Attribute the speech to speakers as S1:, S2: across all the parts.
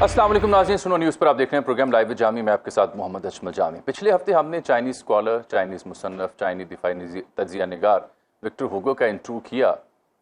S1: अस्सलाम वालेकुम नाज़रीन, सुनो न्यूज़ पर आप देख रहे हैं प्रोग्राम लाइव जामी। मैं आपके साथ मोहम्मद अजमल जामी। पिछले हफ्ते हमने चाइनीज़ स्कॉलर, चाइनीज़ मुसन्नफ़, चाइनीज़ दिफ़ाई तजिया निगार विक्टर हुगो का इंटरव्यू किया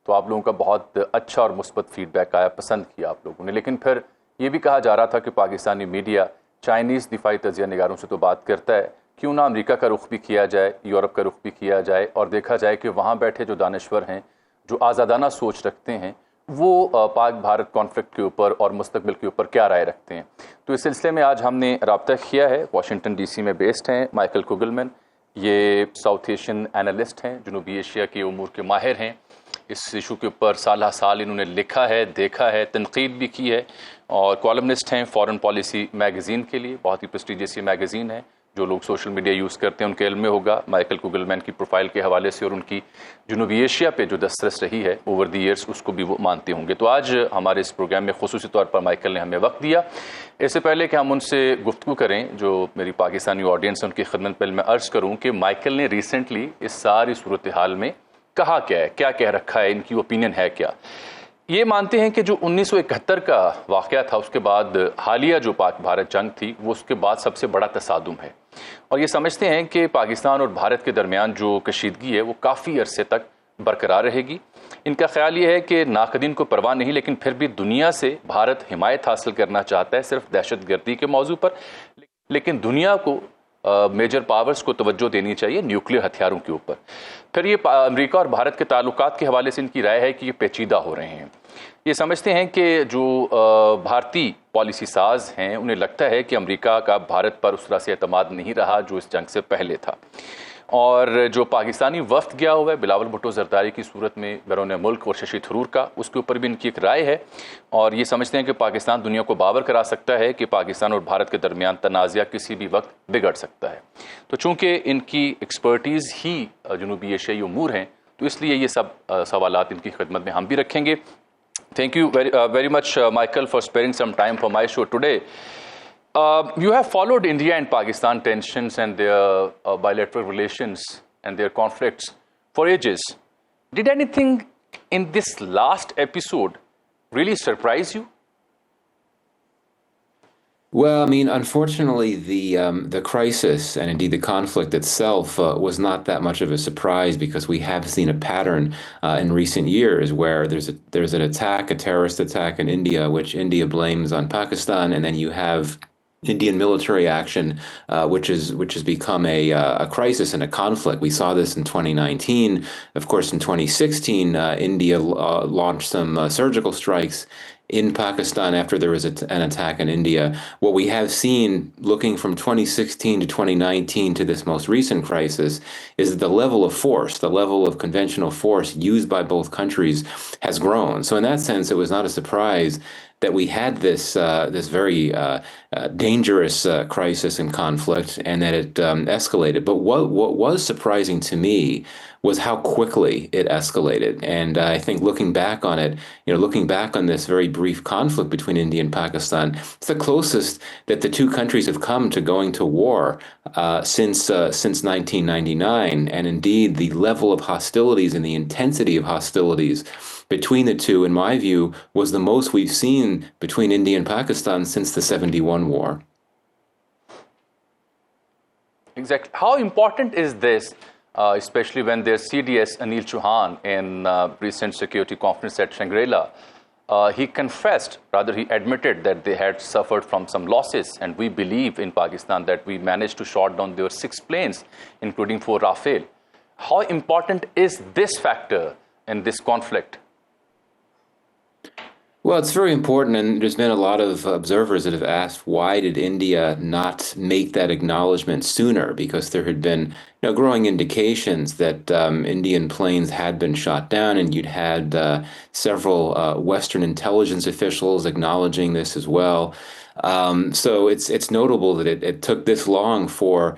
S1: तो आप लोगों का बहुत अच्छा और मुस्बत फीडबैक आया, पसंद किया आप लोगों ने। लेकिन फिर ये भी कहा जा रहा था कि पाकिस्तानी मीडिया चाइनीज़ दिफ़ाई तजिया निगारों से तो बात करता है, क्यों ना अमरीका का रुख भी किया जाए, यूरोप का रुख भी किया जाए और देखा जाए कि वहाँ बैठे जो दानश्वर हैं, जो आज़ादाना सोच रखते हैं, वो पाक भारत कॉन्फ्लिक्ट के ऊपर और मुस्तकबिल के ऊपर क्या राय रखते हैं। तो इस सिलसिले में आज हमने रब्ता किया है। वाशिंगटन DC में बेस्ड हैं माइकल कुगलमैन। ये साउथ एशियन एनालिस्ट हैं, जनूबी एशिया के उमूर के माहिर हैं। इस इशू के ऊपर साल साल इन्होंने लिखा है, देखा है, तनकीद भी की है और कॉलमनिस्ट हैं फॉरेन पॉलिसी मैगज़ीन के लिए। बहुत ही प्रेस्टीजियस ये मैगज़ीन है, जो लोग सोशल मीडिया यूज़ करते हैं उनके इल्म में होगा माइकल कुगलमैन की प्रोफाइल के हवाले से और उनकी जनूबी एशिया पे जो दस्तरस रही है ओवर द ईयर्स, उसको भी वो मानते होंगे। तो आज हमारे इस प्रोग्राम में खुसूसी तौर पर माइकल ने हमें वक्त दिया। इससे पहले कि हम उनसे गुफ्तगू करें, जो मेरी पाकिस्तानी ऑडियंस है उनकी खिदमत में मैं अर्ज़ करूँ कि माइकल ने रिसेंटली इस सारी सूरत हाल में कहा क्या है, क्या कह रखा है, इनकी ओपिनियन है क्या। ये मानते हैं कि जो 1971 का वाक़या था, उसके बाद हालिया जो पाक भारत जंग थी, वो उसके बाद सबसे बड़ा तसादुम है और ये समझते हैं कि पाकिस्तान और भारत के दरमियान जो कशीदगी है वो काफ़ी अरसे तक बरकरार रहेगी। इनका ख्याल ये है कि नाकदीन को परवाह नहीं, लेकिन फिर भी दुनिया से भारत हिमायत हासिल करना चाहता है सिर्फ दहशतगर्दी के मौजू पर, लेकिन दुनिया को मेजर पावर्स को तवज्जो देनी चाहिए न्यूक्लियर हथियारों के ऊपर। फिर ये अमेरिका और भारत के ताल्लुकात के हवाले से इनकी राय है कि ये पेचीदा हो रहे हैं। ये समझते हैं कि जो भारतीय पॉलिसी साज हैं उन्हें लगता है कि अमेरिका का भारत पर उस तरह से एतमाद नहीं रहा जो इस जंग से पहले था। और जो पाकिस्तानी वफ्द गया हुआ है बिलावल भुट्टो जरदारी की सूरत में बैरून मुल्क और शशि थरूर का, उसके ऊपर भी इनकी एक राय है और ये समझते हैं कि पाकिस्तान दुनिया को बावर करा सकता है कि पाकिस्तान और भारत के दरमियान तनाज़ा किसी भी वक्त बिगड़ सकता है। तो चूँकि इनकी एक्सपर्टीज़ ही जनूबी एशियाई उमूर हैं, तो इसलिए ये सब सवालात इनकी खिदमत में हम भी रखेंगे। Thank you very much, Michael, for sparing some time for my show today. You have followed India and Pakistan tensions and their bilateral relations and their conflicts for ages. Did anything in this last episode really surprise you?
S2: Well, I mean, unfortunately, the crisis and indeed the conflict itself was not that much of a surprise because we have seen a pattern in recent years where there's an attack, a terrorist attack in India, which India blames on Pakistan, and then you have Indian military action, which has become a crisis and a conflict. We saw this in 2019. Of course, in 2016, India launched some surgical strikes in Pakistan after there was an attack in India. What we have seen looking from 2016 to 2019 to this most recent crisis is that the level of force, the level of conventional force used by both countries has grown. So in that sense, it was not a surprise that we had this very dangerous crisis and conflict, and that it escalated. But what was surprising to me was how quickly it escalated. And I think looking back on it, looking back on this very brief conflict between India and Pakistan, it's the closest that the two countries have come to going to war since 1999. And indeed, the level of hostilities and the intensity of hostilities between the two, in my view, was the most we've seen between India and Pakistan since the 71 war.
S1: Exactly. How important is this, especially when their CDS, Anil Chauhan, in recent security conference at Shangri-La, he confessed, rather he admitted that they had suffered from some losses, and we believe in Pakistan that we managed to shot down their 6 planes, including 4 Rafale. How important is this factor in this conflict?
S2: Well, it's very important, and there's been a lot of observers that have asked, why did India not make that acknowledgement sooner? Because there had been growing indications that Indian planes had been shot down, and you'd had several Western intelligence officials acknowledging this as well. So it's notable that it took this long for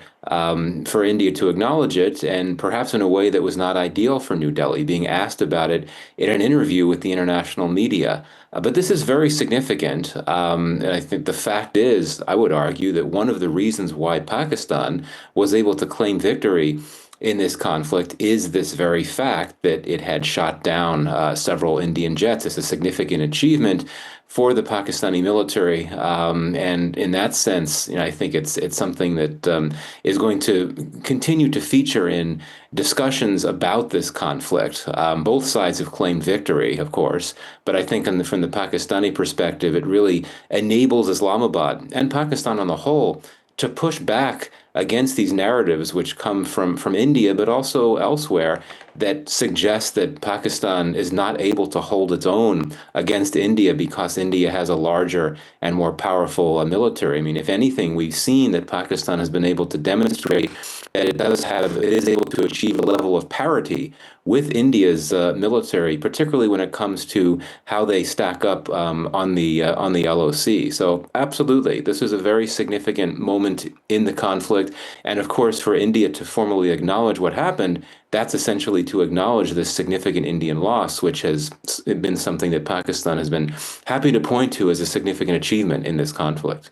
S2: India to acknowledge it, and perhaps in a way that was not ideal for New Delhi, being asked about it in an interview with the international media. But this is very significant, and I think the fact is, I would argue, that one of the reasons why Pakistan was able to claim victory in this conflict is this very fact that it had shot down several Indian jets. It's a significant achievement for the Pakistani military, and in that sense, I think it's something that is going to continue to feature in discussions about this conflict. Both sides have claimed victory, of course, but I think from the Pakistani perspective, it really enables Islamabad and Pakistan on the whole to push back against these narratives which come from India, but also elsewhere, that suggest that Pakistan is not able to hold its own against India because India has a larger and more powerful military. I mean, if anything, we've seen that Pakistan has been able to demonstrate that it is able to achieve a level of parity with India's military, particularly when it comes to how they stack up on the LOC. So absolutely, this is a very significant moment in the conflict. And of course, for India to formally acknowledge what happened, that's essentially to acknowledge this significant Indian loss, which has been something that Pakistan has been happy to point to as a significant achievement in this conflict.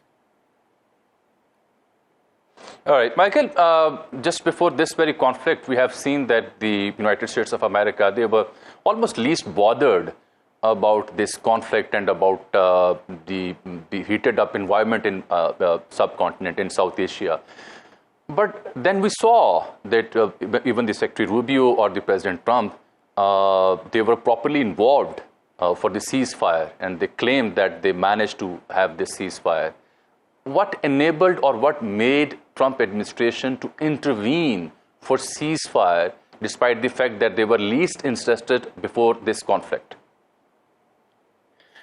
S1: All right, Michael, just before this very conflict, we have seen that the United States of America, they were almost least bothered about this conflict and about the heated up environment in the subcontinent in South Asia. But then we saw that even the Secretary Rubio or the President Trump, they were properly involved for the ceasefire, and they claimed that they managed to have this ceasefire. What enabled or what made Trump administration to intervene for ceasefire despite the fact that they were least interested before this conflict?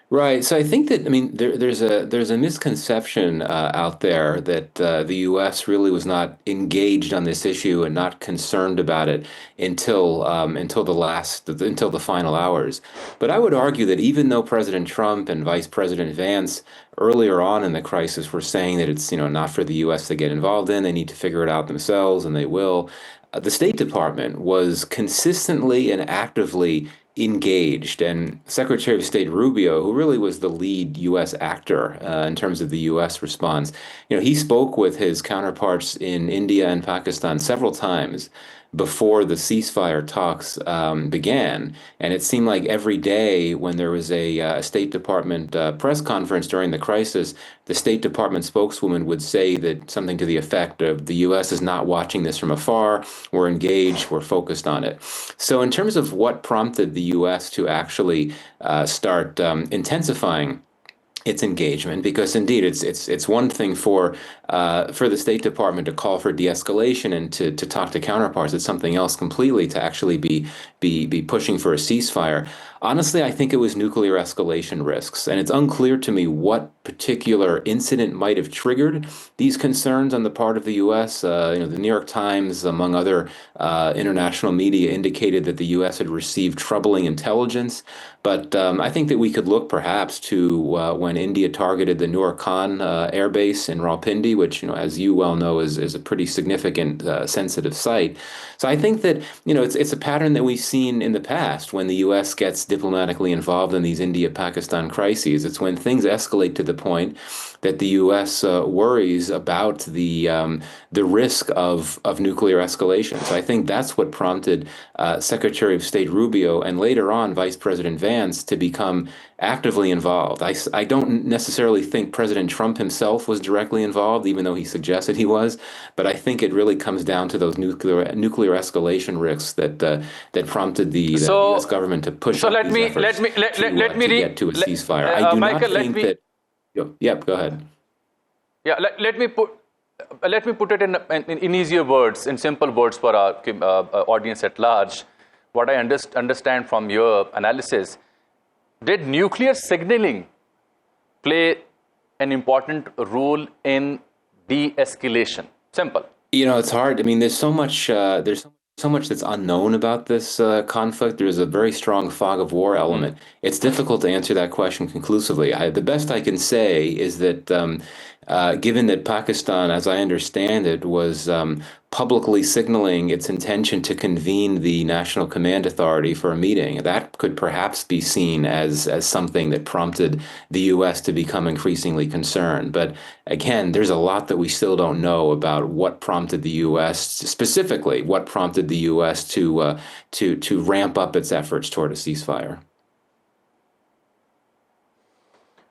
S2: Right. So I think that, there's a misconception out there that the U.S. really was not engaged on this issue and not concerned about it until the final hours. But I would argue that even though President Trump and Vice President Vance earlier on in the crisis were saying that it's not for the U.S. to get involved in, they need to figure it out themselves, and they will, the State Department was consistently and actively engaged, and Secretary of State Rubio, who really was the lead U.S. actor in terms of the U.S. response, he spoke with his counterparts in India and Pakistan several times before the ceasefire talks began. And it seemed like every day when there was a State Department press conference during the crisis, the State Department spokeswoman would say that something to the effect of, the U.S. is not watching this from afar, we're engaged, we're focused on it. So in terms of what prompted the U.S. to actually start intensifying its engagement, because indeed it's one thing for the State Department to call for de-escalation and to talk to counterparts. It's something else completely to actually be pushing for a ceasefire. Honestly, I think it was nuclear escalation risks, and it's unclear to me what particular incident might have triggered these concerns on the part of the U.S. The New York Times, among other international media, indicated that the U.S. had received troubling intelligence. But I think that we could look perhaps to when India targeted the Noor Khan air base in Rawalpindi, which, as you well know, is a pretty significant sensitive site. So I think that, it's a pattern that we've seen in the past when the U.S. gets diplomatically involved in these India-Pakistan crises. It's when things escalate to the point that the U.S. Worries about the risk of nuclear escalation. So I think that's what prompted Secretary of State Rubio and later on Vice President Vance to become actively involved. I don't necessarily think President Trump himself was directly involved, even though he suggested he was. But I think it really comes down to those nuclear escalation risks that prompted the U.S. government to push up these efforts to get to a ceasefire. I do
S1: Michael,
S2: not think that. Yep, go ahead.
S1: Yeah, let me put it in easier words, in simple words for our audience at large. What I understand from your analysis, did nuclear signaling play an important role in de-escalation? Simple.
S2: It's hard. There's so much. So much that's unknown about this conflict. There's a very strong fog of war element. It's difficult to answer that question conclusively. The best I can say is that given that Pakistan, as I understand it, was publicly signaling its intention to convene the National Command Authority for a meeting, that could perhaps be seen as something that prompted the U.S. to become increasingly concerned. But again, there's a lot that we still don't know about what prompted the U.S., specifically what prompted the U.S. to ramp up its efforts toward a ceasefire.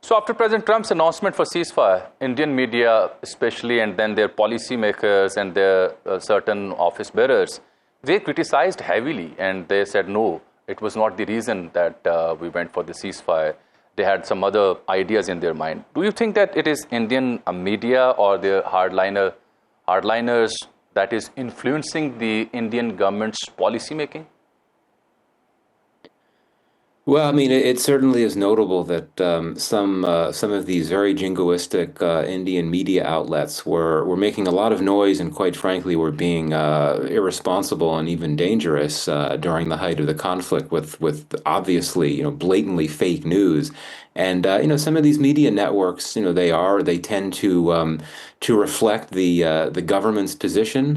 S1: So after President Trump's announcement for ceasefire, Indian media especially, and then their policymakers and their certain office bearers, they criticized heavily and they said, no, it was not the reason that we went for the ceasefire. They had some other ideas in their mind. Do you think that it is Indian media or the hardliners that is influencing the Indian government's policy making?
S2: Well, I mean, it certainly is notable that some of these very jingoistic Indian media outlets were making a lot of noise and, quite frankly, were being irresponsible and even dangerous during the height of the conflict with obviously, blatantly fake news. And some of these media networks, they tend to reflect the government's position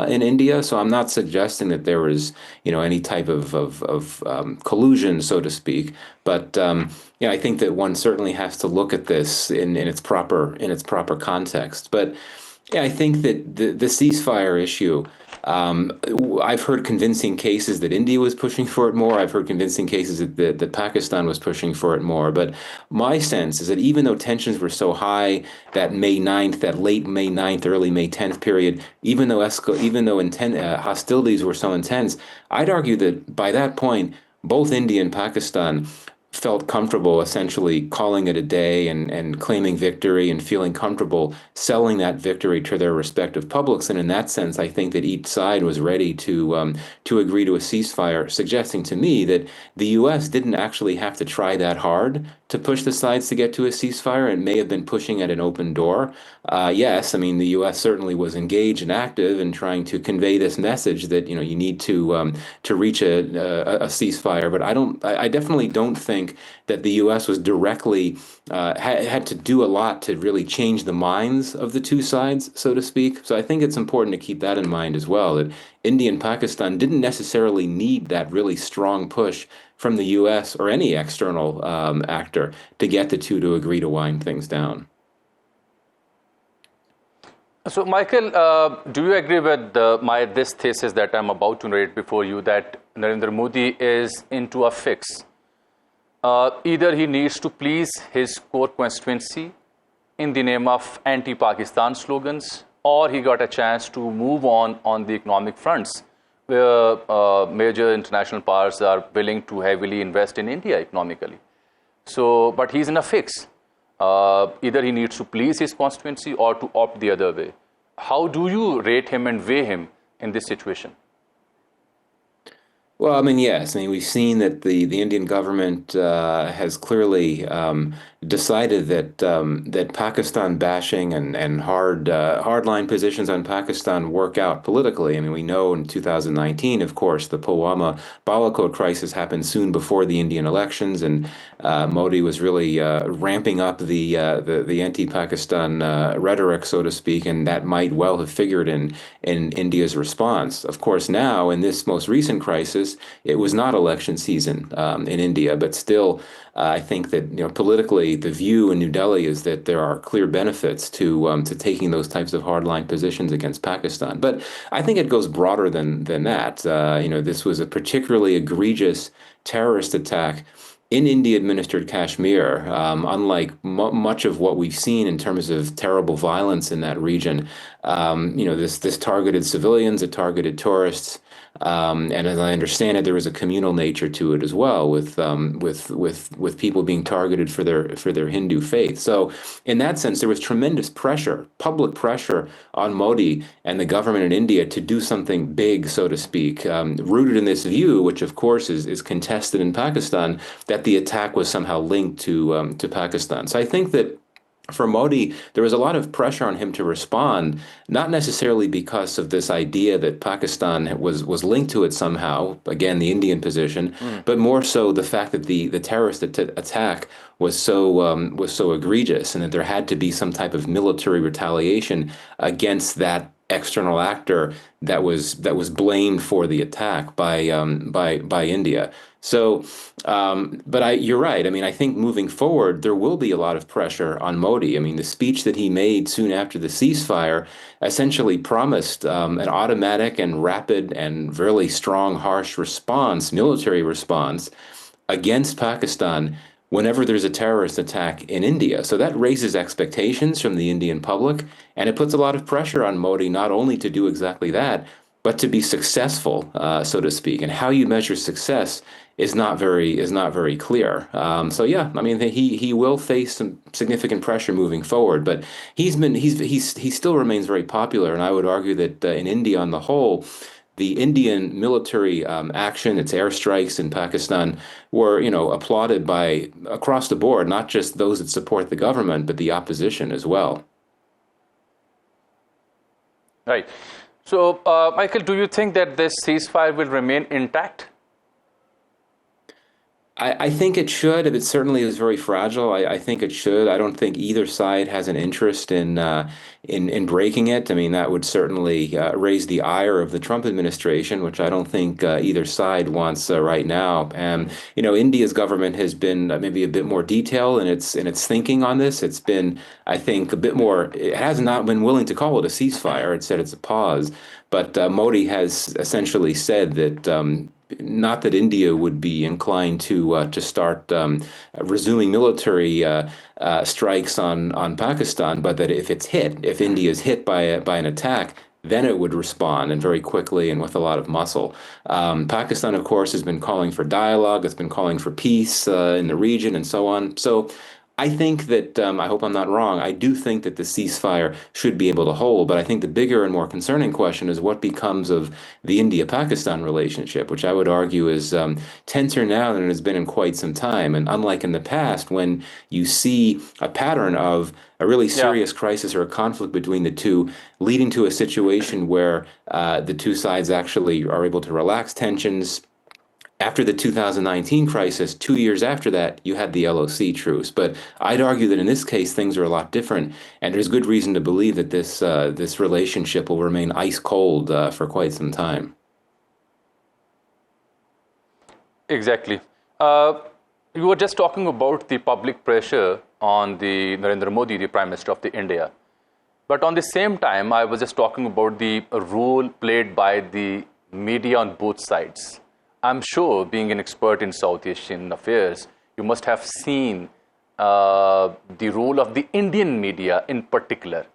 S2: in India. So I'm not suggesting that there was any type of collusion, so to speak. But I think that one certainly has to look at this in its proper context. But yeah, I think that the ceasefire issue. I've heard convincing cases that India was pushing for it more. I've heard convincing cases that Pakistan was pushing for it more. But my sense is that even though tensions were so high that May 9th, that late May 9th, early May 10th period, even though hostilities were so intense, I'd argue that by that point, both India and Pakistan felt comfortable essentially calling it a day and claiming victory and feeling comfortable selling that victory to their respective publics. And in that sense, I think that each side was ready to agree to a ceasefire, suggesting to me that the U.S. didn't actually have to try that hard to push the sides to get to a ceasefire. It may have been pushing at an open door. Yes, I mean, the U.S. certainly was engaged and active in trying to convey this message that, you need to reach a ceasefire. But I definitely don't think that the U.S. was directly had to do a lot to really change the minds of the two sides, so to speak. So I think it's important to keep that in mind as well, that India and Pakistan didn't necessarily need that really strong push from the U.S. or any external actor to get the two to agree to wind things down.
S1: So, Michael, do you agree with this thesis that I'm about to narrate before you, that Narendra Modi is into a fix? Either he needs to please his core constituency in the name of anti-Pakistan slogans, or he got a chance to move on the economic fronts, where major international powers are willing to heavily invest in India economically. So, but he's in a fix. Either he needs to please his constituency or to opt the other way. How do you rate him and weigh him in this situation?
S2: Well, I mean, yes. I mean, we've seen that the Indian government has clearly decided that Pakistan bashing and hardline positions on Pakistan work out politically. I mean, we know in 2019, of course, the Pulwama Balakot crisis happened soon before the Indian elections, and Modi was really ramping up the anti-Pakistan rhetoric, so to speak, and that might well have figured in India's response. Of course, now in this most recent crisis, it was not election season in India, but still, I think that politically, the view in New Delhi is that there are clear benefits to taking those types of hardline positions against Pakistan. But I think it goes broader than that. This was a particularly egregious terrorist attack in India-administered Kashmir, unlike much of what we've seen in terms of terrible violence in that region. This targeted civilians, it targeted tourists. And as I understand it, there was a communal nature to it as well, with people being targeted for their Hindu faith. So, in that sense, there was tremendous pressure, public pressure, on Modi and the government in India to do something big, so to speak, rooted in this view, which of course is contested in Pakistan, that the attack was somehow linked to Pakistan. So I think that for Modi, there was a lot of pressure on him to respond, not necessarily because of this idea that Pakistan was linked to it somehow, again, the Indian position, but more so the fact that the terrorist attack was so egregious, and that there had to be some type of military retaliation against that external actor that was blamed for the attack by India. So, but you're right. I mean, I think moving forward, there will be a lot of pressure on Modi. I mean, the speech that he made soon after the ceasefire essentially promised an automatic and rapid and really strong, harsh response, military response against Pakistan, whenever there's a terrorist attack in India. So that raises expectations from the Indian public, and it puts a lot of pressure on Modi not only to do exactly that, but to be successful, so to speak. And how you measure success is not very clear. So yeah, I mean he will face some significant pressure moving forward, but he still remains very popular, and I would argue that in India on the whole, the Indian military action, its airstrikes in Pakistan, were, applauded by across the board, not just those that support the government, but the opposition as well.
S1: Right. So, Michael, do you think that this ceasefire will remain intact?
S2: I think it should. It certainly is very fragile. I think it should. I don't think either side has an interest in breaking it. I mean, that would certainly raise the ire of the Trump administration, which I don't think either side wants right now. And India's government has been maybe a bit more detailed in its thinking on this. It's been, I think, a bit more. It has not been willing to call it a ceasefire. It said it's a pause. But Modi has essentially said that. Not that India would be inclined to start resuming military strikes on Pakistan, but that if India is hit by an attack, then it would respond, and very quickly and with a lot of muscle. Pakistan, of course, has been calling for dialogue. It's been calling for peace in the region and so on. So I think that, I hope I'm not wrong, I do think that the ceasefire should be able to hold, but I think the bigger and more concerning question is what becomes of the India-Pakistan relationship, which I would argue is tenser now than it has been in quite some time. And unlike in the past, when you see a pattern of a really serious crisis or a conflict between the two, leading to a situation where the two sides actually are able to relax tensions. After the 2019 crisis, 2 years after that, you had the LOC truce. But I'd argue that in this case, things are a lot different, and there's good reason to believe that this relationship will remain ice cold for quite some time.
S1: Exactly. You were just talking about the public pressure on the Narendra Modi, the Prime Minister of the India. But on the same time, I was just talking about the role played by the media on both sides. I'm sure, being an expert in South Asian affairs, you must have seen the role of the Indian media in particular.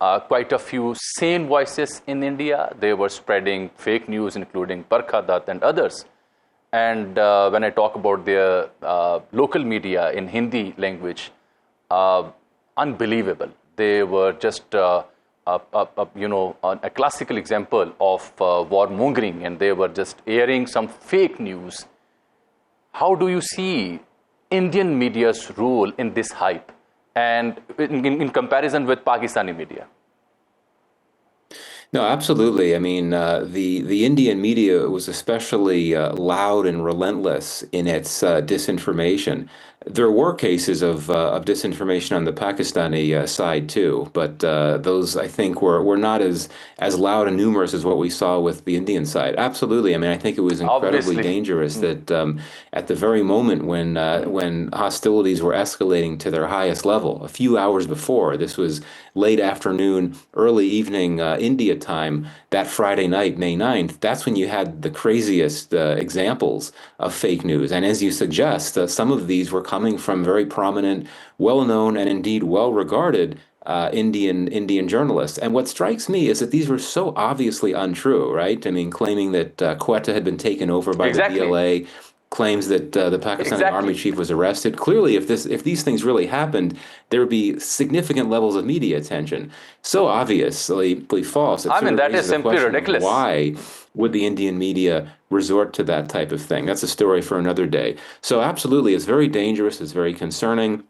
S1: Quite a few sane voices in India, they were spreading fake news, including Parkha Dutt and others. And when I talk about their local media in Hindi language, unbelievable. They were just a classical example of warmongering, and they were just airing some fake news. How do you see Indian media's role in this hype, and in comparison with Pakistani media?
S2: No, absolutely. I mean, the Indian media was especially loud and relentless in its disinformation. There were cases of disinformation on the Pakistani side too, but those I think were not as loud and numerous as what we saw with the Indian side. Absolutely. I mean, I think it was incredibly dangerous that at the very moment when hostilities were escalating to their highest level, a few hours before, this was late afternoon, early evening India time, that Friday night, May 9th, that's when you had the craziest examples of fake news. And as you suggest, some of these were coming from very prominent, well-known, and indeed well-regarded Indian journalists. And what strikes me is that these were so obviously untrue, right? I mean, claiming that Quetta had been taken over by the DLA, claims that the Pakistani army chief was arrested. Clearly, if these things really happened, there would be significant levels of media attention. So obviously false.
S1: I mean, that is simply ridiculous.
S2: Why would the Indian media resort to that type of thing? That's a story for another day. So absolutely, it's very dangerous. It's very concerning.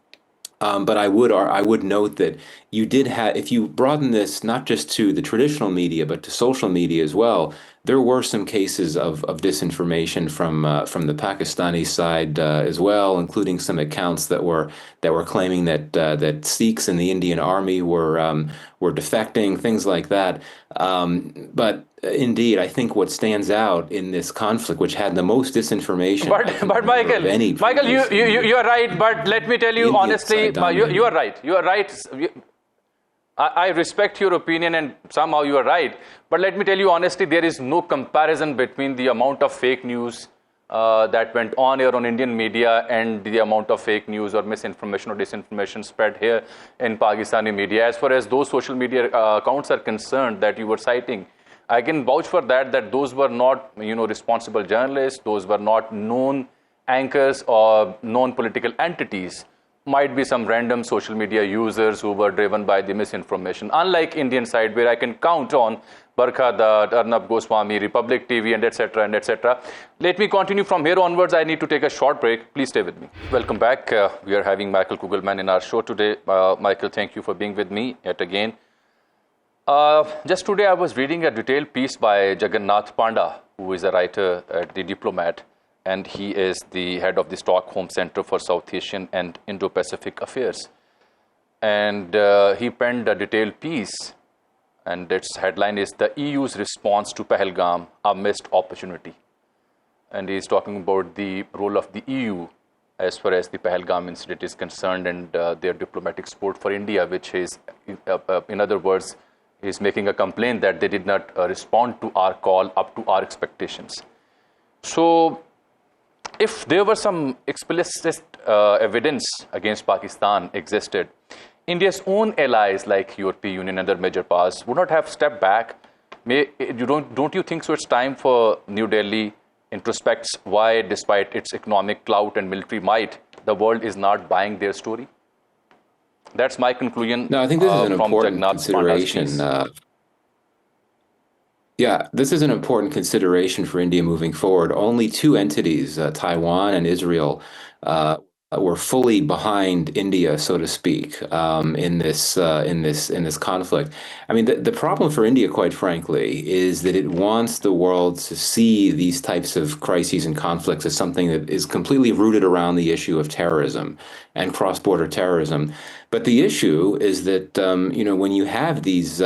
S2: But I would note that you did have, if you broaden this not just to the traditional media but to social media as well, there were some cases of disinformation from the Pakistani side as well, including some accounts that were claiming that Sikhs in the Indian army were defecting, things like that. But indeed, I think what stands out in this conflict, which had the most disinformation,
S1: but Michael, you are right. But let me tell you honestly, you are right. You are right. I respect your opinion, and somehow you are right. But let me tell you honestly, there is no comparison between the amount of fake news that went on air on Indian media, and the amount of fake news or misinformation or disinformation spread here in Pakistani media. As far as those social media accounts are concerned that you were citing, I can vouch for that those were not, responsible journalists, those were not known anchors or known political entities. Might be some random social media users who were driven by the misinformation. Unlike Indian side, where I can count on Barkha Dutt, Arnab Goswami, Republic TV, and etc. and etc. Let me continue from here onwards. I need to take a short break. Please stay with me. Welcome back. We are having Michael Kugelman in our show today. Michael, thank you for being with me yet again. Just today, I was reading a detailed piece by Jagannath Panda, who is a writer at The Diplomat, and he is the head of the Stockholm Center for South Asian and Indo-Pacific Affairs. And he penned a detailed piece, and its headline is "The EU's Response to Pahalgam, a Missed Opportunity." And he's talking about the role of the EU as far as the Pahalgam incident is concerned, and their diplomatic support for India, which is, in other words, is making a complaint that they did not respond to our call up to our expectations. So, if there were some explicit evidence against Pakistan existed, India's own allies like European Union and other major powers would not have stepped back. Don't you think so? It's time for New Delhi introspects why, despite its economic clout and military might, the world is not buying their story. That's my conclusion.
S2: No, I think this is an important consideration. Yeah, this is an important consideration for India moving forward. Only two entities, Taiwan and Israel, were fully behind India, so to speak, in this conflict. I mean, the problem for India, quite frankly, is that it wants the world to see these types of crises and conflicts as something that is completely rooted around the issue of terrorism and cross-border terrorism. But the issue is that when you have these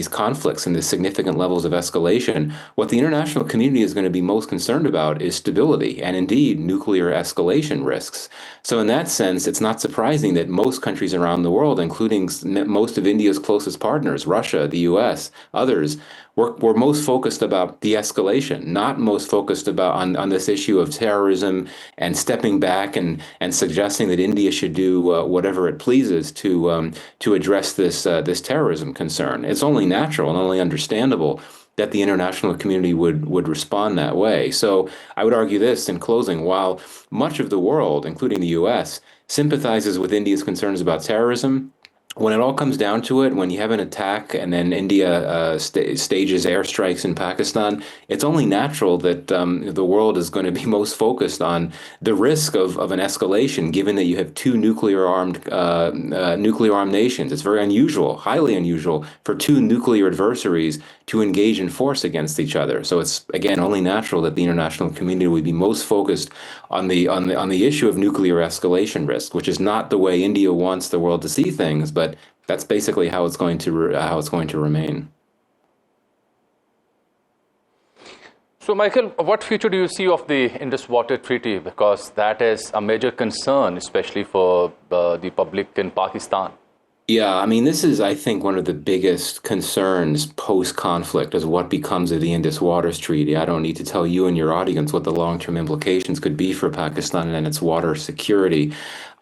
S2: conflicts and the significant levels of escalation, what the international community is going to be most concerned about is stability and indeed nuclear escalation risks. So in that sense, it's not surprising that most countries around the world, including most of India's closest partners, Russia, the US, others, were most focused about de-escalation, not most focused about on this issue of terrorism and stepping back and suggesting that India should do whatever it pleases to address this terrorism concern. It's only natural and only understandable that the international community would respond that way. So I would argue this in closing: while much of the world, including the US, sympathizes with India's concerns about terrorism, when it all comes down to it, when you have an attack and then India stages airstrikes in Pakistan, it's only natural that the world is going to be most focused on the risk of an escalation, given that you have two nuclear-armed nations. It's very unusual, highly unusual, for two nuclear adversaries to engage in force against each other. So it's, again, only natural that the international community would be most focused on the issue of nuclear escalation risk, which is not the way India wants the world to see things, but that's basically how it's going to remain.
S1: So, Michael, what future do you see of the Indus Water Treaty? Because that is a major concern, especially for the public in Pakistan.
S2: Yeah, I mean, this is, I think, one of the biggest concerns post-conflict is what becomes of the Indus Waters Treaty. I don't need to tell you and your audience what the long-term implications could be for Pakistan and its water security.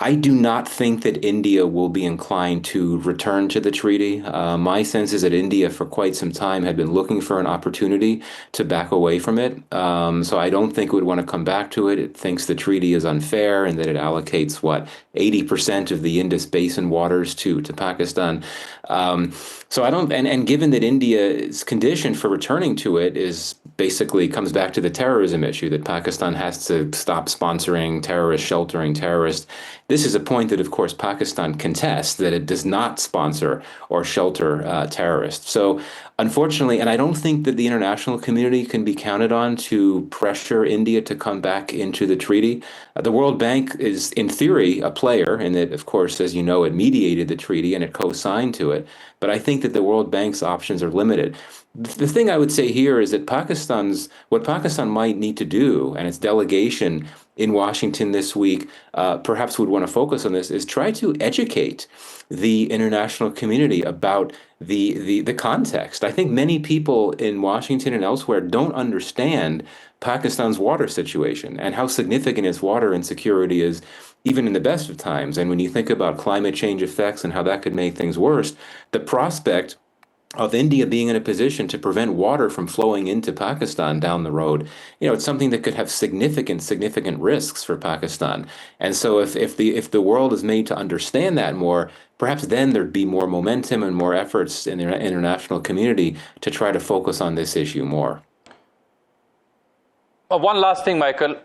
S2: I do not think that India will be inclined to return to the treaty. My sense is that India, for quite some time, had been looking for an opportunity to back away from it. So I don't think it would want to come back to it. It thinks the treaty is unfair and that it allocates, 80% of the Indus Basin waters to Pakistan. So I don't, and given that India's condition for returning to it is basically comes back to the terrorism issue, that Pakistan has to stop sponsoring terrorists, sheltering terrorists. This is a point that, of course, Pakistan contests, that it does not sponsor or shelter terrorists. So unfortunately, and I don't think that the international community can be counted on to pressure India to come back into the treaty. The World Bank is, in theory, a player, and that, of course, as you know, it mediated the treaty and it co-signed to it. But I think that the World Bank's options are limited. The thing I would say here is that what Pakistan might need to do, and its delegation in Washington this week perhaps would want to focus on this, is try to educate the international community about the context. I think many people in Washington and elsewhere don't understand Pakistan's water situation and how significant its water insecurity is, even in the best of times. And when you think about climate change effects and how that could make things worse, the prospect of India being in a position to prevent water from flowing into Pakistan down the road, it's something that could have significant risks for Pakistan. And so if the world is made to understand that more, perhaps then there'd be more momentum and more efforts in the international community to try to focus on this issue more.
S1: One last thing, Michael.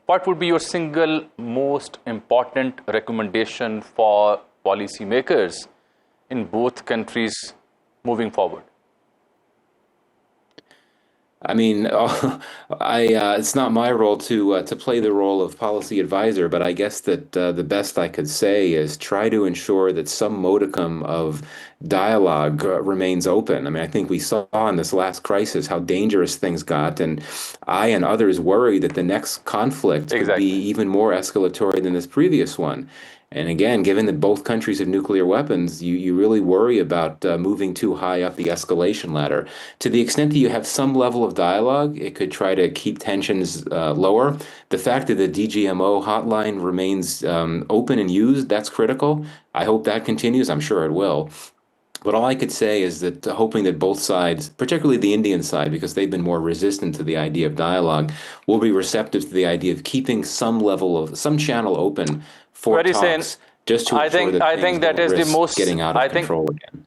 S1: What would be your single most important recommendation for policymakers in both countries moving forward?
S2: I mean, it's not my role to play the role of policy advisor, but I guess that the best I could say is try to ensure that some modicum of dialogue remains open. I mean, I think we saw in this last crisis how dangerous things got, and I and others worry that the next conflict could be even more escalatory than this previous one. And again, given that both countries have nuclear weapons, you really worry about moving too high up the escalation ladder. To the extent that you have some level of dialogue, it could try to keep tensions lower. The fact that the DGMO hotline remains open and used, that's critical. I hope that continues. I'm sure it will. But all I could say is that hoping that both sides, particularly the Indian side, because they've been more resistant to the idea of dialogue, will be receptive to the idea of keeping some channel open for talks, just to ensure that things don't risk getting out of control again.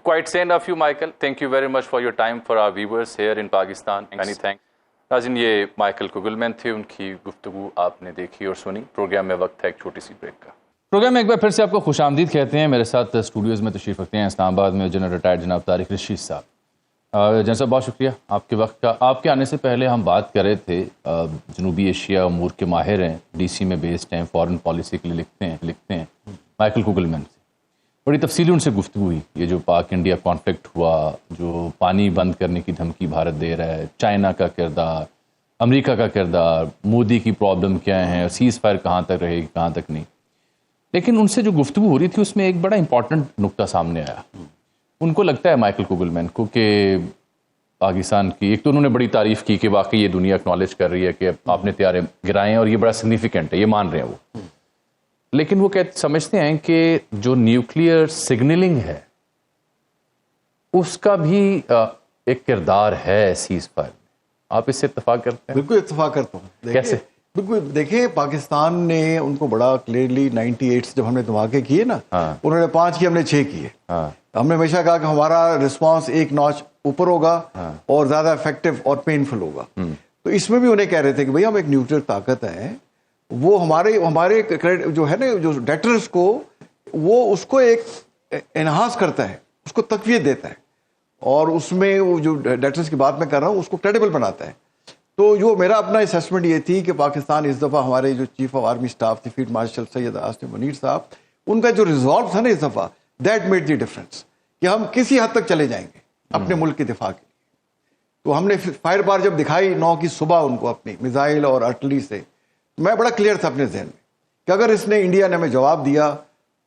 S1: Quite sane of you, Michael. Thank you very much for your time for our viewers here in Pakistan. Many thanks. नाज़रीन, ये Michael कुगलमैन थे, उनकी गुफ्तगू आपने देखी और सुनी। Programme में वक्त है एक छोटी सी ब्रेक का। प्रोग्राम में एक बार फिर से आपको खुशामदीद कहते हैं। मेरे साथ स्टूडियोज़ में तशरीफ़ रखते हैं इस्लामाबाद में जनरल रिटायर्ड जनाब तारिक रशीद साहब। जनरल साहब, बहुत शुक्रिया आपके वक्त का। आपके आने से पहले हम बात कर रहे थे, जनूबी एशिया अमूर के माहिर हैं, DC में बेस्ड हैं, फॉरेन पॉलिसी के लिए लिखते हैं माइकल कुगलमैन से। बड़ी तफसीली उनसे गुफ्तगू हुई। ये जो पाक इंडिया कॉन्फ्लिक्ट हुआ, जो पानी बंद करने की धमकी भारत दे रहा है, चाइना का किरदार, अमेरिका का किरदार, मोदी की प्रॉब्लम क्या है, सीज़ फायर कहाँ तक रहेगी, कहाँ तक नहीं। लेकिन उनसे जो गुफ्तगू हो रही थी उसमें एक बड़ा इंपॉर्टेंट नुक्ता सामने आया। उनको लगता है माइकल कुगलमैन को कि पाकिस्तान की, एक तो उन्होंने बड़ी तारीफ़ की कि वाकई ये दुनिया एक्नॉलेज कर रही है कि आपने तैयारे गिराए हैं और ये बड़ा सिग्निफिकेंट है, ये मान रहे हैं वो। लेकिन वो समझते हैं कि जो न्यूक्लियर सिग्नलिंग है उसका भी एक किरदार है सीज़ फायर। आप इससे इत्तेफाक करते हैं? बिल्कुल इत्तेफाक करता हूँ। कैसे? बिल्कुल, देखिए, पाकिस्तान ने उनको बड़ा क्लियरली 98 से जब हमने धमाके किए ना, उन्होंने 5 किए, हमने 6 किए। हमने हमेशा कहा कि हमारा रिस्पांस एक नॉच ऊपर होगा और ज्यादा इफेक्टिव और पेनफुल होगा। तो इसमें भी उन्हें कह रहे थे कि भाई हम एक न्यूक्लियर ताकत है, वो हमारे जो है ना, जो डेटर्स को, वो उसको एक एनहांस करता है, उसको तकवीत देता है, और उसमें वो जो डेटर्स की बात मैं कर रहा हूँ उसको क्रेडिबल बनाता है। तो जो मेरा अपना असेसमेंट ये थी कि पाकिस्तान इस दफ़ा, हमारे जो चीफ ऑफ आर्मी स्टाफ थे फील्ड मार्शल सैयद आसिम मुनीर साहब, उनका जो रिजॉल्व था ना इस दफ़ा, दैट मेड द डिफरेंस कि हम किसी हद तक चले जाएंगे अपने मुल्क के दिफा के लिए। तो हमने फायर बार जब दिखाई 9 की सुबह उनको अपनी मिसाइल और आर्टिलरी से, मैं बड़ा क्लियर था अपने जहन में कि अगर इसने, इंडिया ने हमें जवाब दिया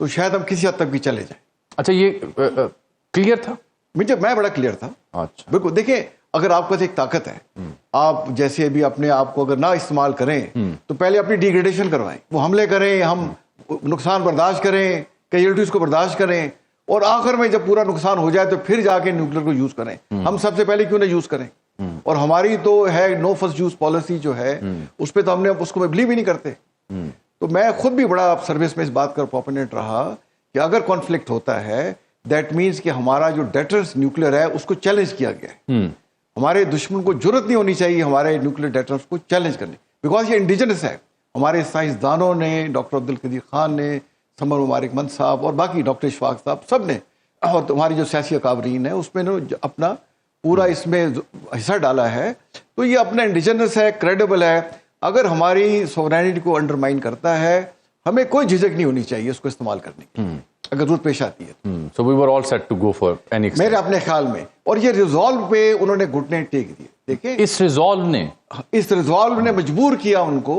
S1: तो शायद हम किसी हद तक भी चले जाएं। अच्छा, ये क्लियर था? मैं बड़ा क्लियर था। अच्छा, बिल्कुल। देखिए, अगर आपके पास एक ताकत है, आप जैसे अभी अपने आप को अगर ना इस्तेमाल करें तो पहले अपनी डिग्रेडेशन करवाएं, वो हमले करें, हम नुकसान बर्दाश्त करें, कैजुअल्टीज को बर्दाश्त करें, और आखिर में जब पूरा नुकसान हो जाए तो फिर जाके न्यूक्लियर को यूज करें। हम सबसे पहले क्यों ना यूज करें? और हमारी तो है नो फर्स्ट यूज पॉलिसी जो है, उस पर तो हमने उसको बिलीव ही नहीं करते। तो मैं खुद भी बड़ा सर्विस में इस बात का प्रोपोनेंट रहा कि अगर कॉन्फ्लिक्ट होता है, दैट मीन्स कि हमारा जो डेटर्स न्यूक्लियर है उसको चैलेंज किया गया है। हमारे दुश्मन को जरूरत नहीं होनी चाहिए हमारे न्यूक्लियर डेटर्स को चैलेंज करने, बिकॉज ये इंडिजिनस है। हमारे साइंसदानों ने, डॉक्टर अब्दुल कदीर खान ने, समर मुबारक मंद साहब और बाकी डॉक्टर इशफाक साहब, सब ने, और तुम्हारी जो सियासी अकाबरीन है उसमें अपना पूरा इसमें हिस्सा डाला है। तो ये अपना इंडिजिनस है, क्रेडिबल है। अगर हमारी सोवरेनिटी को अंडरमाइन करता है, हमें कोई झिझक नहीं होनी चाहिए उसको इस्तेमाल करने की अगर जरूरत पेश आती है। So we were all set to go for any extent. मेरे अपने ख्याल में, और ये रिजॉल्व पे उन्होंने घुटने टेक दिए। देखिए, इस रिजॉल्व ने मजबूर किया उनको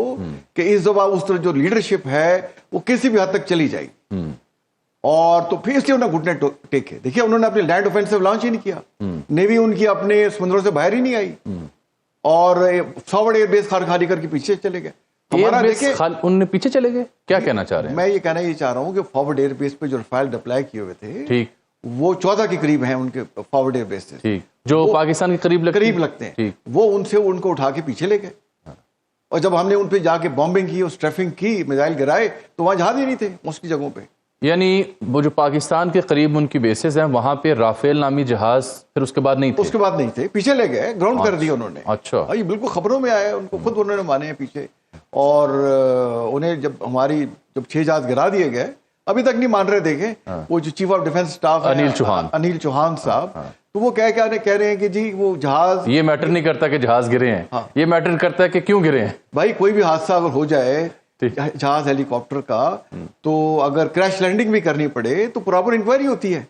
S1: कि इस दफा उस तरह जो लीडरशिप है वो किसी भी हद तक चली जाएगी।
S3: اور تو پھر اس لیے انہوں نے گھٹنے ٹیکے. دیکھیے انہوں نے اپنے لینڈ اوفینسو لانچ ہی نہیں کیا, نیوی ان کی اپنے سمندروں سے باہر ہی نہیں آئی, اور فارورڈ ایئر بیس خالی کر کے پیچھے چلے گئے. ہمارا دیکھیں
S1: ان نے پیچھے چلے گئے. کیا کہنا چاہ رہے ہیں؟
S3: میں یہ کہنا یہ چاہ رہا ہوں کہ فارورڈ ایئر بیس پہ جو رفیل ڈپلائی کیے ہوئے تھے,
S1: ٹھیک,
S3: وہ 14 کے قریب ہیں ان کے فارورڈ ایئر بیس سے,
S1: ٹھیک, جو پاکستان کے قریب
S3: لگتے ہیں, وہ ان کو اٹھا کے پیچھے لے گئے. اور جب ہم نے ان پہ جا کے بامبنگ کی اور اسٹریفنگ کی, میزائل گرائے, تو وہاں جہاز ہی نہیں تھے اس کی جگہوں پہ.
S1: یعنی وہ جو پاکستان کے قریب ان کی بیسز ہیں وہاں پہ رافیل نامی جہاز پھر اس کے بعد نہیں تھے,
S3: پیچھے لے گئے, گراؤنڈ کر دیا انہوں نے.
S1: اچھا,
S3: یہ بالکل خبروں میں آیا ہے, ان کو خود انہوں نے مانے ہیں پیچھے. اور انہیں جب 6 جہاز گرا دیے گئے, ابھی تک نہیں مان رہے. دیکھیں وہ جو chief of defence staff Anil Chauhan صاحب, تو وہ کہہ رہے ہیں کہ جی وہ جہاز,
S1: یہ میٹر نہیں کرتا کہ جہاز گرے ہیں, یہ میٹر کرتا ہے کہ کیوں گرے ہیں.
S3: بھائی کوئی بھی حادثہ اگر ہو جائے جہاز ہیلی کاپٹر کا, تو اگر کریش لینڈنگ بھی کرنی پڑے تو پراپر انکوائری ہوتی ہے,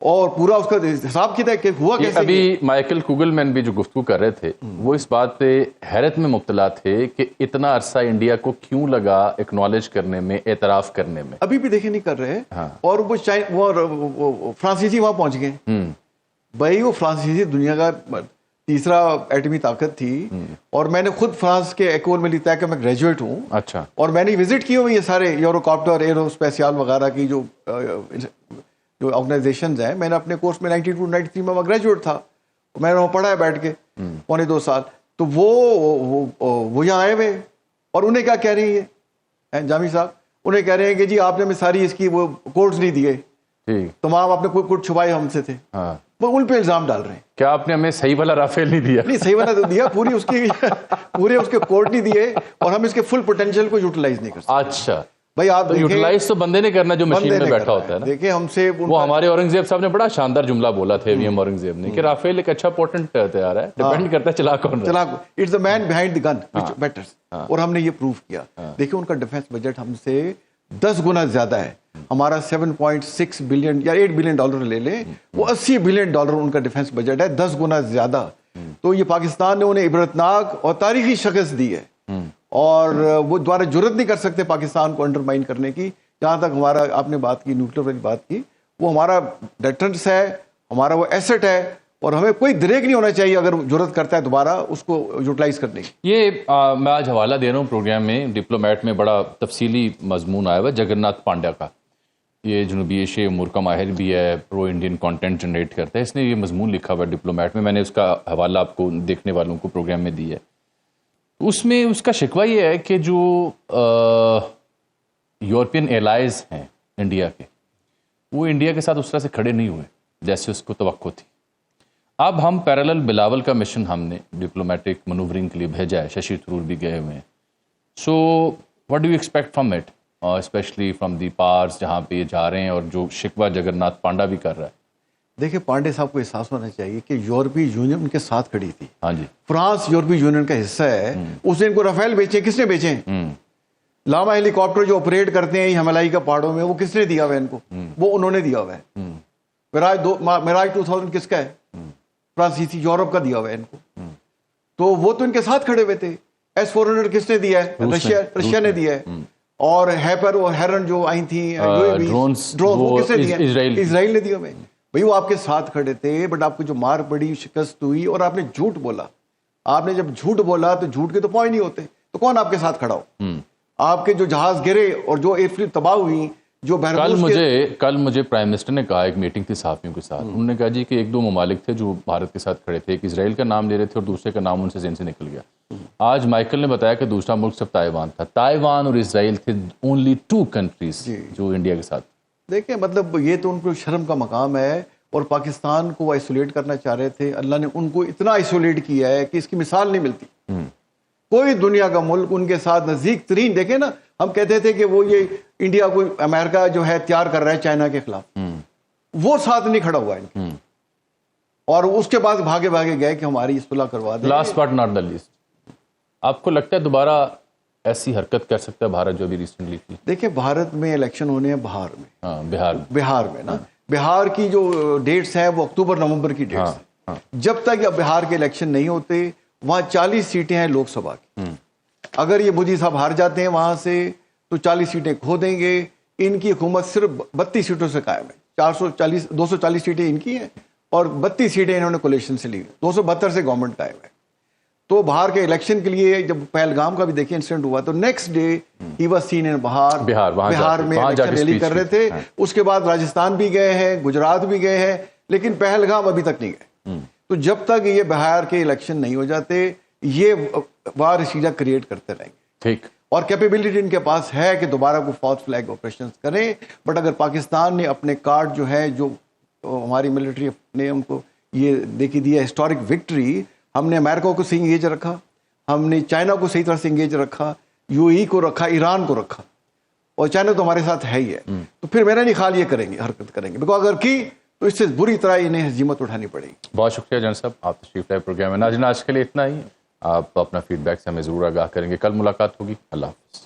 S3: اور پورا اس کا حساب کتاب کہ ہوا کیسے.
S1: ابھی مائیکل کوگلمین بھی جو گفتگو کر رہے تھے وہ اس بات پہ حیرت میں مبتلا تھے کہ اتنا عرصہ انڈیا کو کیوں لگا ایکنالج کرنے میں, اعتراف کرنے میں.
S3: ابھی بھی دیکھیں نہیں کر رہے. اور وہ فرانسیسی وہاں پہنچ گئے. بھائی وہ فرانسیسی دنیا کا تیسرا ایٹمی طاقت تھی, اور میں نے خود فرانس کے ایکول میں لکھتا ہے کہ میں گریجویٹ ہوں. اچھا. اور میں نے وزٹ کی ہوئی یہ سارے یوروکاپٹر, ایرو اسپیشل وغیرہ کی جو آرگنائزیشنز ہیں. میں نے اپنے کورس میں 92-93 میں وہاں گریجویٹ تھا, میں نے وہاں پڑھا ہے بیٹھ کے 1.25 سال. تو وہ یہاں آئے ہوئے, اور انہیں کیا کہہ رہی ہے جامی صاحب, انہیں کہہ رہے ہیں کہ جی آپ نے ہمیں ساری اس کی وہ کوڈز نہیں دیے, تمام آپ نے کوئی کوڈ چھپائے ہم سے تھے. وہ ان پہ الزام ڈال رہے ہیں.
S1: کیا آپ نے ہمیں صحیح والا رافیل نہیں دیا؟
S3: نہیں, صحیح والا تو دیا, پورے اس کے کوڈ نہیں دیے, اور ہم اس کے فل پوٹینشیل کو یوٹیلائز نہیں کر سکتے.
S1: اچھا
S3: بھائی آپ
S1: یوٹیلائز تو بندے نے کرنا جو مشین میں بیٹھا ہوتا ہے نا.
S3: دیکھیں ہم سے
S1: وہ ہمارے اورنگزیب صاحب نے بڑا شاندار جملہ بولا تھا, وی ایم اورنگزیب نے, کہ رافیل ایک اچھا پوٹنٹ تیار ہے, ڈیپینڈ کرتا ہے چلا کون رہا ہے.
S3: It's the man behind the gun which matters. اور ہم نے یہ پروف کیا. دیکھیں ان کا ڈیفنس بجٹ ہم سے 10 گنا زیادہ ہے. ہمارا 7.6 بلین یا 8 بلین ڈالر لے لیں, وہ 80 بلین ڈالر ان کا ڈیفنس بجٹ ہے, 10 گنا زیادہ. تو یہ پاکستان نے انہیں عبرتناک اور تاریخی شکست دی ہے, اور وہ دوبارہ جرت نہیں کر سکتے پاکستان کو انڈرمائن کرنے کی. جہاں تک ہمارا آپ نے بات کی نیوکلیر والی بات کی, وہ ہمارا ڈیٹرنس ہے, ہمارا وہ ایسٹ ہے, اور ہمیں کوئی دریک نہیں ہونا چاہیے اگر جرت کرتا ہے دوبارہ اس کو یوٹیلائز کرنے کی. یہ
S1: میں آج حوالہ دے رہا ہوں پروگرام میں, ڈپلومیٹ میں بڑا تفصیلی مضمون آیا ہوا ہے جگرناتھ پانڈیا کا. یہ جنوبی ایشیا امور کا ماہر بھی ہے, پرو انڈین کانٹینٹ جنریٹ کرتا ہے. اس نے یہ مضمون لکھا ہوا ہے ڈپلومیٹ میں, میں نے اس کا حوالہ آپ کو دیکھنے والوں کو پروگرام میں دی ہے. اس میں اس کا شکوہ یہ ہے کہ جو یورپین ایلائز ہیں انڈیا کے, وہ انڈیا کے ساتھ اس طرح سے کھڑے نہیں ہوئے جیسے اس کو توقع تھی. اب ہم پیرالل بلاول کا مشن ہم نے ڈپلومیٹک منورنگ کے لیے بھیجا ہے, ششی تھرور بھی گئے ہوئے ہیں. So what do you expect from it, especially from the parts جہاں پہ یہ جا رہے ہیں, اور جو شکوہ جگرناتھ پانڈا بھی کر رہا ہے.
S3: دیکھیں پانڈے صاحب کو احساس ہونا چاہیے کہ یورپی یونین ان کے ساتھ کھڑی تھی.
S1: ہاں جی, فرانس
S3: یورپی یونین کا حصہ ہے. اس نے ان کو رافیل بیچے, کس نے بیچے؟ لاما ہیلی کاپٹر جو آپریٹ کرتے ہیں ہمالائی کا پہاڑوں میں, وہ کس نے دیا ہوا ہے ان کو؟ وہ انہوں نے دیا ہوا ہے. میراج 2000 کس کا ہے؟ فرانسیسی یورپ کا دیا ہوا ہے ان کو. تو وہ تو ان کے ساتھ کھڑے ہوئے تھے. S-400 کس نے دیا ہے؟ رشیا نے دیا ہے. اور ہیپر اور ہیرن جو آئی تھیں ڈرونز, وہ کس نے دیا؟ اسرائیل نے دیا ہوا ہے. بھائی وہ آپ کے ساتھ کھڑے تھے, بٹ آپ کو جو مار پڑی, شکست ہوئی, اور آپ نے جھوٹ بولا. آپ نے جب جھوٹ بولا تو جھوٹ کے تو پوائنٹ نہیں ہوتے, تو کون آپ کے ساتھ کھڑا ہو؟ آپ کے جو جہاز گرے اور جو ایئر فلیٹ تباہ ہوئی, جو
S1: کل مجھے پرائم منسٹر نے کہا, ایک میٹنگ تھی صحافیوں کے ساتھ, انہوں نے کہا جی کہ 1-2 ممالک تھے جو بھارت کے ساتھ کھڑے تھے, ایک اسرائیل کا نام لے رہے تھے اور دوسرے کا نام ان سے ذہن سے نکل گیا. آج مائیکل نے بتایا کہ دوسرا ملک صرف تائیوان تھا. تائیوان اور اسرائیل تھے اونلی 2 کنٹریز جو انڈیا کے ساتھ.
S3: دیکھیں مطلب یہ تو ان کو شرم کا مقام ہے, اور پاکستان کو وہ آئسولیٹ کرنا چاہ رہے تھے. اللہ نے ان کو اتنا آئسولیٹ کیا ہے کہ اس کی مثال نہیں ملتی. کوئی دنیا کا ملک ان کے ساتھ نزدیک ترین, دیکھیں نا ہم کہتے تھے کہ وہ یہ انڈیا کو امریکہ جو ہے تیار کر رہا ہے چائنا کے خلاف, وہ ساتھ نہیں کھڑا ہوا ہے. اور اس کے بعد بھاگے گئے کہ ہماری صلح کروا دیں.
S1: Last but not the least, آپ کو لگتا ہے دوبارہ ایسی حرکت کر سکتا ہے بھارت جو ابھی ریسنٹلی تھی؟
S3: دیکھیں بھارت میں الیکشن ہونے ہیں بہار میں,
S1: بہار
S3: میں نا, بہار کی جو ڈیٹس ہیں وہ اکتوبر-نومبر کی ڈیٹس ہیں. جب تک بہار کے الیکشن نہیں ہوتے, وہاں 40 سیٹیں ہیں لوک سبھا کی. اگر یہ مودی صاحب ہار جاتے ہیں وہاں سے تو 40 سیٹیں کھو دیں گے. इनकी हुकूमत सिर्फ 32 सीटों से कायम है। 240 सीटें इनकी हैं और 32 सीटें इन्होंने कोलिशन से ली, 272 से गवर्नमेंट कायम है। तो बाहर के इलेक्शन के लिए जब पहलगाम का भी देखिए इंसिडेंट हुआ तो next day he was seen in Bihar में इलेक्शन रैली कर रहे थे। उसके बाद राजस्थान भी गए हैं, गुजरात भी गए हैं, लेकिन पहलगाम अभी तक नहीं गए। तो जब तक ये बिहार के इलेक्शन नहीं हो जाते ये वार सीधा क्रिएट करते रहेंगे।
S1: ठीक,
S3: और कैपेबिलिटी इनके पास है कि दोबारा को फॉल्स फ्लैग ऑपरेशन करें। बट अगर पाकिस्तान ने अपने कार्ड जो है, जो हमारी मिलिट्री ने उनको ये देखी दिया हिस्टोरिक विक्ट्री, हमने अमेरिका को सही इंगेज रखा, हमने चाइना को सही तरह से इंगेज रखा, यूएई को रखा, ईरान को रखा, और चाइना तो हमारे साथ है ही है। तो फिर मेरा नहीं ख्याल ये करेंगे, हरकत करेंगे, बिकॉज अगर की तो इससे बुरी तरह इन्हें हजीमत उठानी पड़ेगी।
S1: बहुत शुक्रिया जन साहब, आप तशरीफ लाए प्रोग्राम में। नाज़रीन, आज के लिए इतना ही। आप अपना फीडबैक से हमें ज़रूर आगाह करेंगे। कल मुलाकात होगी। अल्लाह हाफ़िज़।